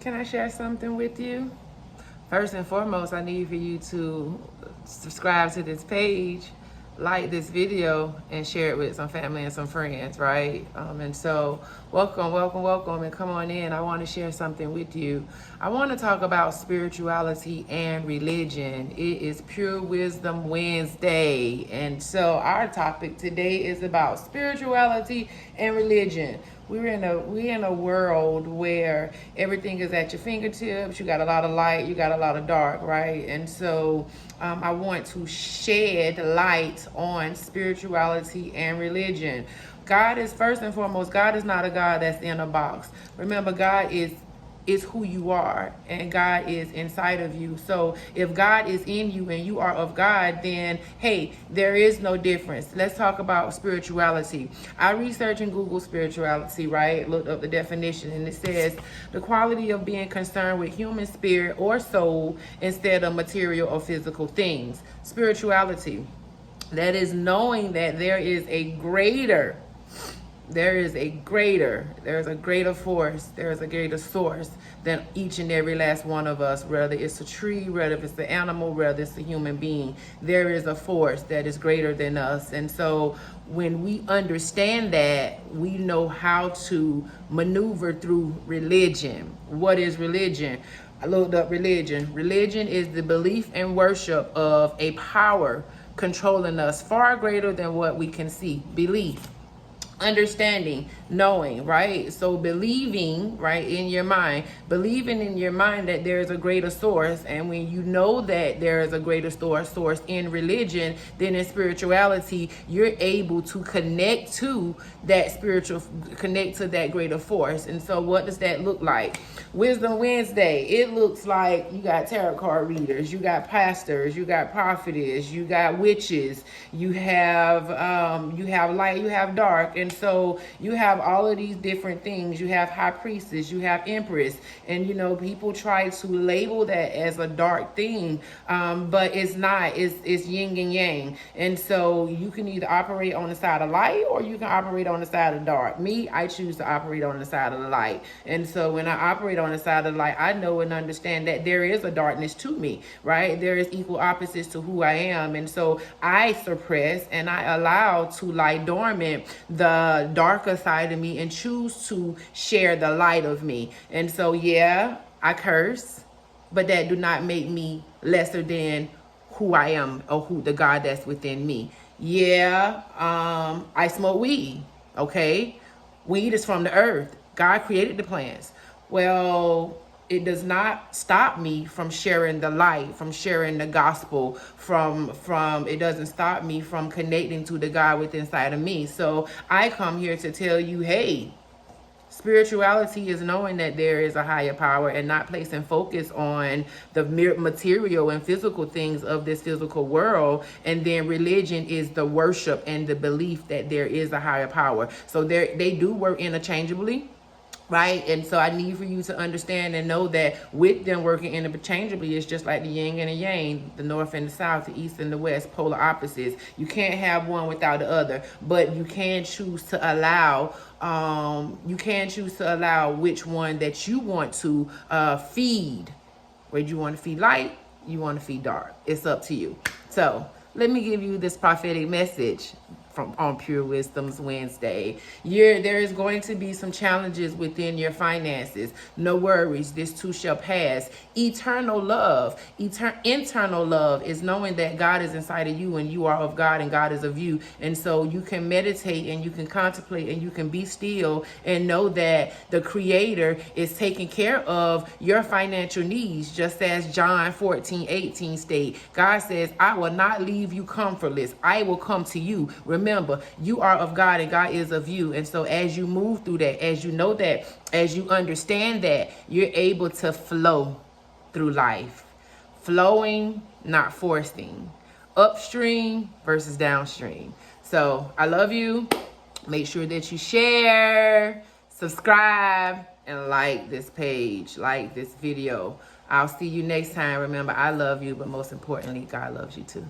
Can I share something with you? First and foremost, I need for you to subscribe to this page, like this video, and share it with some family and some friends, right? And so welcome, and come on in. I want to share something with you. I want to talk about spirituality and religion. It is Pure Wisdom Wednesday, and so our topic today is about spirituality and religion. We're in a world where everything is at your fingertips. You got a lot of light, you got a lot of dark, right? And so I want to shed light on spirituality and religion. God is first and foremost. God is not a God that's in a box. Remember, God is who you are, and God is inside of you. So if God is in you and you are of God, then hey, there is no difference. Let's talk about spirituality. I researched and Googled spirituality, right? Looked up the definition, and it says the quality of being concerned with human spirit or soul instead of material or physical things. Spirituality, that is knowing that there's a greater force, there's a greater source than each and every last one of us, whether it's a tree, whether it's an animal, whether it's a human being. There is a force that is greater than us. And so when we understand that, we know how to maneuver through religion. What is religion? I looked up religion. Religion is the belief and worship of a power controlling us far greater than what we can see. Belief, understanding, knowing, right? So believing, right, in your mind, believing in your mind that there is a greater source. And when you know that there is a greater source in religion, then in spirituality, you're able to connect to that greater force. And so what does that look like? Wisdom Wednesday, it looks like you got tarot card readers, you got pastors, you got prophetess, you got witches, you have light, you have dark. And so you have all of these different things. You have high priestess, you have empress, and people try to label that as a dark thing, but it's not. It's yin and yang. And so you can either operate on the side of light or you can operate on the side of dark. Me, I choose to operate on the side of the light. And so when I operate on the side of the light, I know and understand that there is a darkness to me, right? There is equal opposites to who I am. And so I suppress and I allow to lie dormant the darker side of me and choose to share the light of me. And so yeah, I curse, but that do not make me lesser than who I am or who the God that's within me. Yeah, I smoke weed. Okay, weed is from the earth. God created the plants. Well, it does not stop me from sharing the light, from sharing the gospel, it doesn't stop me from connecting to the God within inside of me. So I come here to tell you, hey, spirituality is knowing that there is a higher power and not placing focus on the material and physical things of this physical world. And then religion is the worship and the belief that there is a higher power. So they do work interchangeably, right? And so I need for you to understand and know that with them working interchangeably, it's just like the yin and the yang, the north and the south, the east and the west, polar opposites. You can't have one without the other, but you can choose to allow which one that you want to feed. Whether you want to feed light, you want to feed dark. It's up to you. So let me give you this prophetic message on Pure Wisdom's Wednesday. There is going to be some challenges within your finances. No worries, this too shall pass. Eternal love, internal love is knowing that God is inside of you and you are of God and God is of you. And so you can meditate and you can contemplate and you can be still and know that the Creator is taking care of your financial needs, just as John 14:18 state. God says, I will not leave you comfortless. I will come to you. Remember, you are of God and God is of you. And so as you move through that, as you know that, as you understand that, you're able to flow through life. Flowing, not forcing. Upstream versus downstream. So I love you. Make sure that you share, subscribe, and like this page, like this video. I'll see you next time. Remember, I love you, but most importantly, God loves you too.